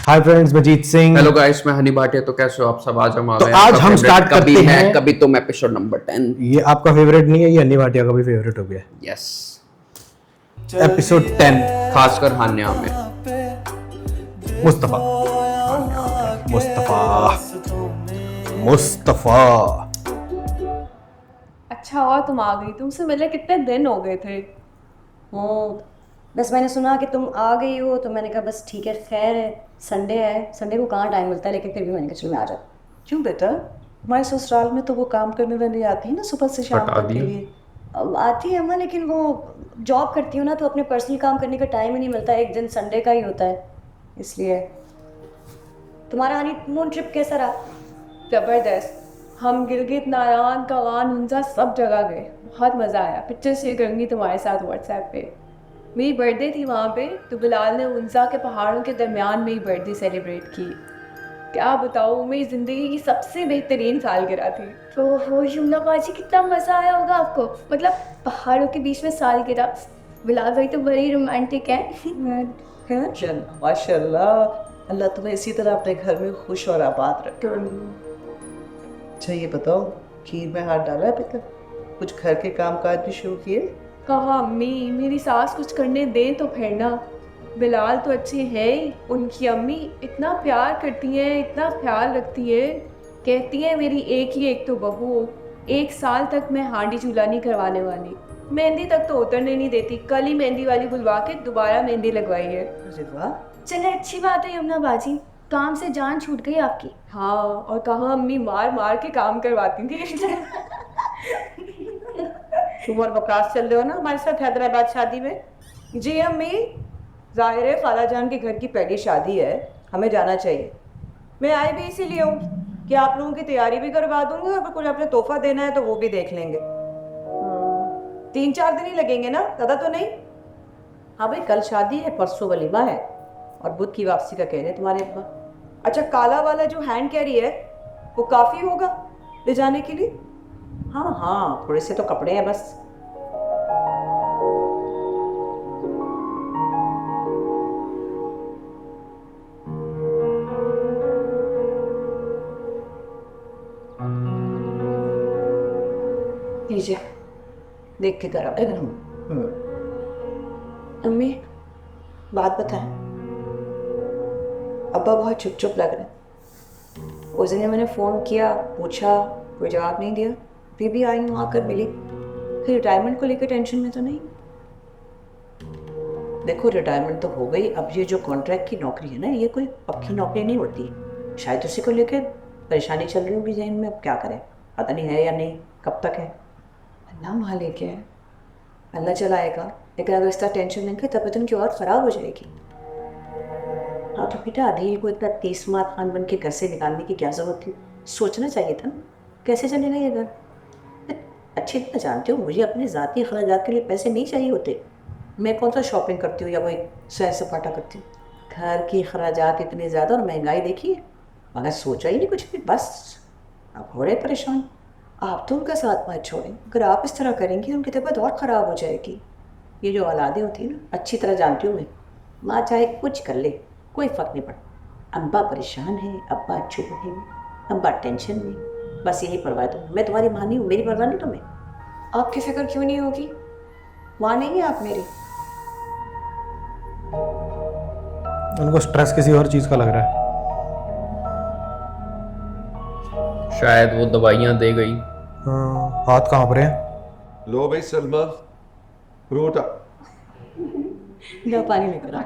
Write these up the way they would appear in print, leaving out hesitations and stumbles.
हाय friends, Majit Singh. Hello guys, मैं हनी भाटिया। तो कैसे हो आप सब? आज हम आ तो गए आज हम स्टार्ट करते हैं। कभी तुम एपिसोड नंबर 10। ये आपका फेवरेट नहीं है, ये अन्नी भाटिया का भी फेवरेट हो गया। यस, एपिसोड 10, खासकर हान्या में। मुस्तफा मुस्तफा मुस्तफा। अच्छा हुआ तुम आ गई। तुमसे मिले कितने दिन हो गए थे। बस मैंने सुना कि तुम आ गई हो तो मैंने कहा बस ठीक है, खैर है, संडे है, संडे को कहाँ टाइम मिलता है, लेकिन फिर भी मैंने कहा चलो मैं आ जाती क्यों बेटा, हमारे ससुराल में तो वो काम करने वाली आती है ना सुबह से शाम हटा तक के दिया। लिए। अब आती है अम्मा, लेकिन वो जॉब करती हूँ ना तो अपने पर्सनल काम करने का टाइम ही नहीं मिलता, एक दिन संडे का ही होता है, इसलिए। तुम्हारा हनीमून ट्रिप कैसा रहा? जबरदस्त। हम गिलगित, नारायण, कवान, उनसा सब जगह गए। बहुत मज़ा आया। पिक्चर शेयर करूँगी तुम्हारे साथ व्हाट्सएप पे। मेरी बर्थडे थी वहाँ पे, तो बिलाल ने उनसा के पहाड़ों के दरमियान मेरी बर्थडे सेलिब्रेट की। क्या बताऊँ, मेरी ज़िंदगी की सबसे बेहतरीन सालगिरह थी। तो हो शिमला बाजी, कितना मज़ा आया होगा आपको। मतलब पहाड़ों के बीच में सालगिरह। बिलाल भाई तो बड़ी रोमांटिक है। चलो माशाल्लाह, अल्लाह तुम्हें इसी तरह अपने घर में खुश और आबाद रखे। अच्छा ये बताओ, खीर में हाथ डाला है अभी तक? कुछ घर के काम काज भी शुरू किए? कहा अम्मी, मेरी सास कुछ करने दें तो फिर ना। बिलाल तो अच्छे हैं ही। उनकी अम्मी इतना प्यार करती हैं, इतना ख्याल रखती है। कहती हैं मेरी एक ही एक तो बहू हो। 1 साल तक मैं हांडी चूल्हा नहीं करवाने वाली। मेहंदी तक तो उतरने नहीं देती। कल ही मेहंदी वाली बुलवा के दोबारा मेहंदी लगवाई है। अरे वाह, चले, अच्छी बात है यमुना बाजी, काम से जान छूट गई आपकी। हाँ, और कहा अम्मी मार मार के काम करवाती थी। तुम और बकवास चल रहे हो ना हमारे साथ हैदराबाद शादी में। जी अम्मी। जाहिर है खाला जान के घर की पहली शादी है, हमें जाना चाहिए। मैं आई भी इसीलिए हूँ कि आप लोगों की तैयारी भी करवा दूंगी और कुछ अपने तोहफा देना है तो वो भी देख लेंगे। 3-4 दिन ही लगेंगे ना, ज़्यादा तो नहीं। हाँ भाई, कल शादी है, परसों वलीमा है और बुध की वापसी का कह रहे हैं तुम्हारे अब्बा। अच्छा, काला वाला जो हैंड कैरी है वो काफ़ी होगा ले जाने के लिए? हाँ हाँ, थोड़े से तो कपड़े हैं बस। लीजिए, देख के करा। अम्मी, बात बताएं। अब्बा बहुत चुप चुप लग रहे हैं। उस दिन मैंने फ़ोन किया, पूछा, कोई जवाब नहीं दिया। फिर भी आई हूँ, आकर मिली। फिर रिटायरमेंट को लेकर टेंशन में तो नहीं? देखो, रिटायरमेंट तो हो गई, अब ये जो कॉन्ट्रैक्ट की नौकरी है ना, ये कोई पक्की नौकरी नहीं होती। शायद उसी को लेकर परेशानी चल रही होगी जहन में। अब क्या करें, पता नहीं है या नहीं, कब तक है अल्लाह मालिक है, अल्लाह चलाएगा। लेकिन अगर इस तरह टेंशन लेंगे तब तो उनकी और ख़राब हो जाएगी। हाँ तो बेटा, अधीर को इतना तीसमार खान बन के घर से निकालने की क्या ज़रूरत थी? सोचना चाहिए था ना, कैसे चलेगा ये घर। अच्छी तरह जानते हो, मुझे अपने ज़ाती अखराजात के लिए पैसे नहीं चाहिए होते। मैं कौन सा शॉपिंग करती हूँ या वही सैर सपाटा करती हूँ। घर की अखराजात इतने ज़्यादा और महंगाई देखिए, मगर सोचा ही नहीं कुछ भी। बस अब हो रहे परेशान। आप तो उनका साथ मत छोड़ें। अगर आप इस तरह करेंगी उनकी तबीयत और ख़राब हो जाएगी। ये जो औलादें होती हैं ना, अच्छी तरह जानती हूँ मैं। माँ चाहे कुछ कर ले, कोई फ़र्क नहीं पड़ता। अब्बा परेशान है, अब्बा चुप है, अब्बा टेंशन में, बस यही परवाह तो। मैं तुम्हारी माँ नहीं हूँ, मेरी परवाह नहीं तुम्हें। आपकी फिक्र क्यों नहीं होगी? माँ नहीं है आप मेरी? उनको स्ट्रेस किसी और चीज का लग रहा है। शायद वो दवाइयाँ दे गई। हाँ, हाथ कहाँ पर है? लो भाई सलमा, फ्रूट। लो पानी लेकर आ।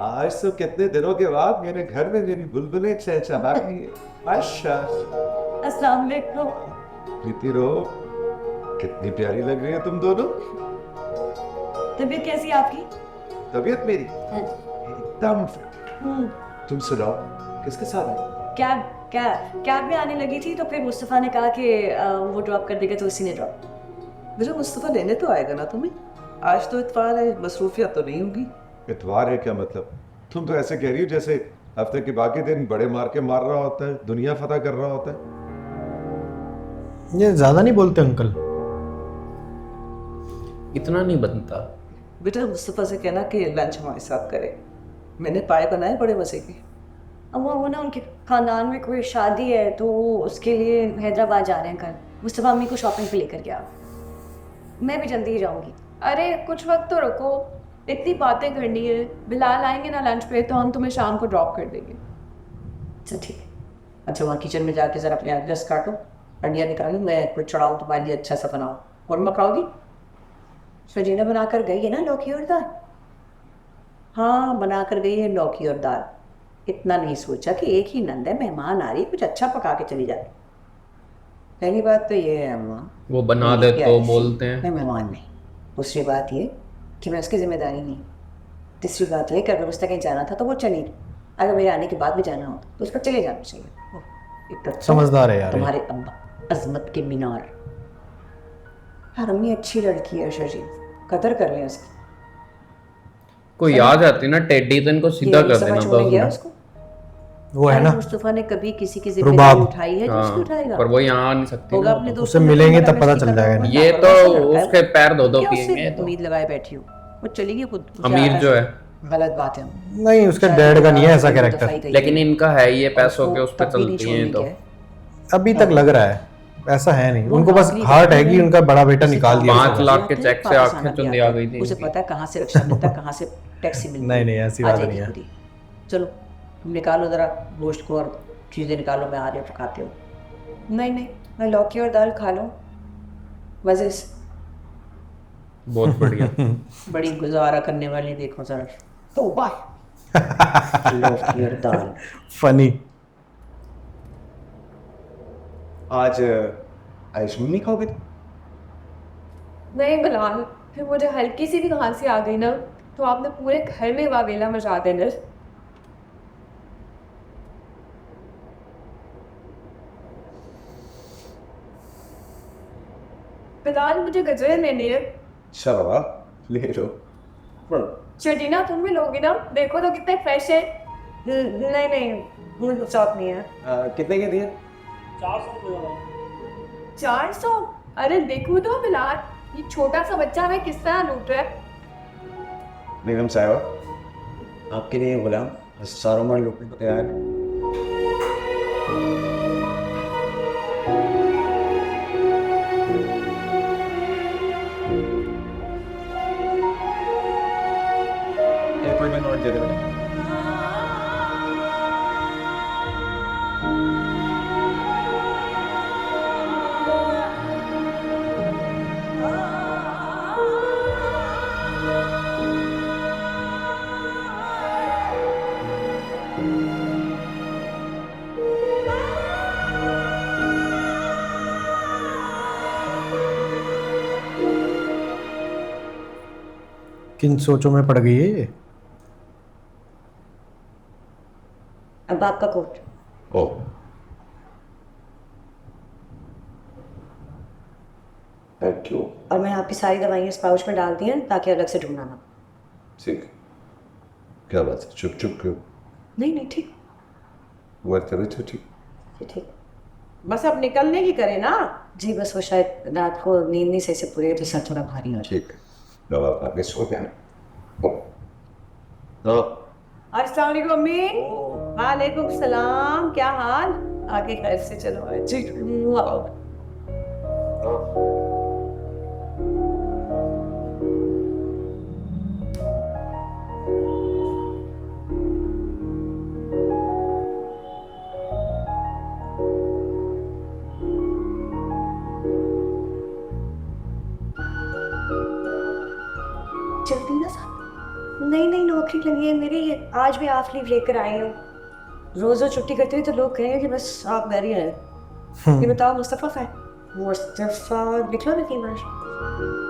आज तो कितने दिनों के बाद मेरे घर में मेरी बुलबुलें चहचहा रही है। माशाल्लाह। अस्सलाम वालेकुम। प्रीति रो, कितनी प्यारी लग रही है तुम दोनों। तबीयत कैसी है आपकी? तबीयत मेरी एकदम fit। तुम सुनाओ, किसके साथ आई? कैब में आने लगी थी तो फिर मुस्तफ़ा ने कहा कि वो ड्रॉप कर देगा, तो उसी ने ड्रॉप। मेरा मुस्तफ़ा लेने तो आएगा ना तुम्हें? आज तो इतवार है, मसरूफियत तो नहीं होगी। इतवार है क्या मतलब? तुम तो ऐसे कह रही हो जैसे हफ्ते के बाकी दिन बड़े मार के मार रहा होता है, दुनिया फतह कर रहा होता है। ये ज्यादा नहीं बोलते अंकल? इतना नहीं बनता। बेटा मुस्तफ़ा से कहना कि लंच हमारे साथ करे। मैंने पाए बनाए बड़े मज़े के। अम्मा वो ना उनके खानदान में कोई शादी है तो उसके लिए हैदराबाद जा रहे हैं कल। मुस्तफ़ा अम्मी को शॉपिंग पे लेकर गया। मैं भी जल्दी ही जाऊंगी। अरे कुछ वक्त तो रुको, इतनी बातें करनी है। बिलाल आएंगे ना लंच पे तो हम तुम्हें शाम को ड्रॉप कर देंगे। अच्छा ठीक है। अच्छा वहाँ किचन में जाके ज़रा अपने एड्रेस काटो, अंडिया निकालो, मैं कुछ चढ़ाऊँ तुम्हारे लिए अच्छा सा बनाऊँ। और मकाओगी? सजीना बनाकर गई है ना लौकी और दाल। हाँ बनाकर गई है लौकी और दाल। इतना नहीं सोचा कि एक ही नंद है, मेहमान आ रही है, कुछ अच्छा पका के चली जाए। पहली बात तो ये है अम्मा, वो बना दे तो बोलते हैं। मैं मेहमान नहीं। दूसरी बात ये कि मैं उसकी जिम्मेदारी नहीं। तीसरी बात ये कि अगर उसने कहीं जाना था तो वो चली, अगर मेरे आने के बाद भी जाना हो तो उसका चले जाना चाहिए। एक तो समझदार है यार ये। तुम्हारे अब्बा अजमत के मीनार। यार अम्मी अच्छी लड़की है शजी, कदर कर लें उसकी। कोई आ जाती ना टेडी तो इनको सीधा कर देना समझ में गया था। उसको। वो है ना मुस्तफा ने कभी किसी की रुबाब। जिम्मेदारी उठाई है जो उसकी हाँ, उठाएगा? पर वो यहाँ आ नहीं सकती होगा ना। अपने तो। दोस्तों उससे में मिलेंगे तुम्हारा तब पता बेस्टी चल का जाएगा। नाम ये बता, तो बड़ा अच्छा उसके पैर धो धो क्या पिएंगे उससे तो। उम्मीद लगाए बैठी हो? वो चली गई खुद। अमीर जो है, गलत बात है। नहीं उसका डैड का नहीं है ऐसा कैरेक्टर। लेकिन इनका है ये पैसों के उस पर चलती हैं तो। अभी तक लग रहा है ऐसा है नहीं, उनको बस हार्ट है कि उनका बड़ा बेटा निकाल दिया 5 उसको। लाख के चेक से आंखें चुंदी आ गई थी उसे इनकी। पता है कहाँ से रक्षा मिलता है, कहाँ से टैक्सी मिलती है। नहीं, नहीं, ऐसी आ बात जाएगी नहीं है। खुद ही। चलो तुम निकालो जरा गोश्त को और चीज़ें निकालो, मैं आ रही हूँ खाते हो। नहीं नहीं, मैं लौकी और दाल खा लूँ मज़े से। बहुत बढ़िया। बड़ी गुजारा करने वाली देखो जरा। तो लौकी और दाल। फनी। आज आइसक्रीम नहीं खाओगे? नहीं बिलाल, फिर मुझे हल्की सी भी खांसी आ गई ना तो आपने पूरे घर में वावेला मचा देना। बिलाल मुझे गजरे लेने हैं। अच्छा बाबा ले लो। शर्जीना तुम भी लोगी ना? देखो तो कितने फ्रेश है। नहीं नहीं मुझे शौक नहीं है। कितने के दिए? 400? अरे देखो तो बिलाल, ये छोटा सा बच्चा हमें किस तरह लूट रहा है। बेगम साहिबा आपके लिए गुलाम सारों में लुटने को तैयार है। अपॉइंटमेंट नोट दे दे बेटा। किन सोचों में पड़ गई है ये? अब आपका कोट। O thank you. और मैं आपकी सारी दवाइयाँ इस पाउच में डाल दी हैं ताकि अलग से ढूंढना ना। ठीक। क्या बात है, चुप चुप क्यों? नहीं नहीं ठीक हुआ तेरे तो ठीक। ठीक। बस अब निकलने की करे ना। जी बस वो शायद रात को नींद नहीं सही से पूरी हुई तो सर थोड़ा भारी हो जाए। ठीक है, दवा खा के सो जाना। तो अस्सलाम वालेकुम अम्मी। वालेकुम सलाम, क्या हाल? आगे खैर से चलो। जी चलती ना साहब। नहीं नहीं नौकरी लगी है मेरी, आज भी ऑफ लीव लेकर आई हूँ। रोज रोज छुट्टी करती हुई तो लोग कहेंगे कि बस आप घर ही हैं। ये बताओ मुस्तफ़ा है? मुस्तफ़ा लिख लो ना फीवर।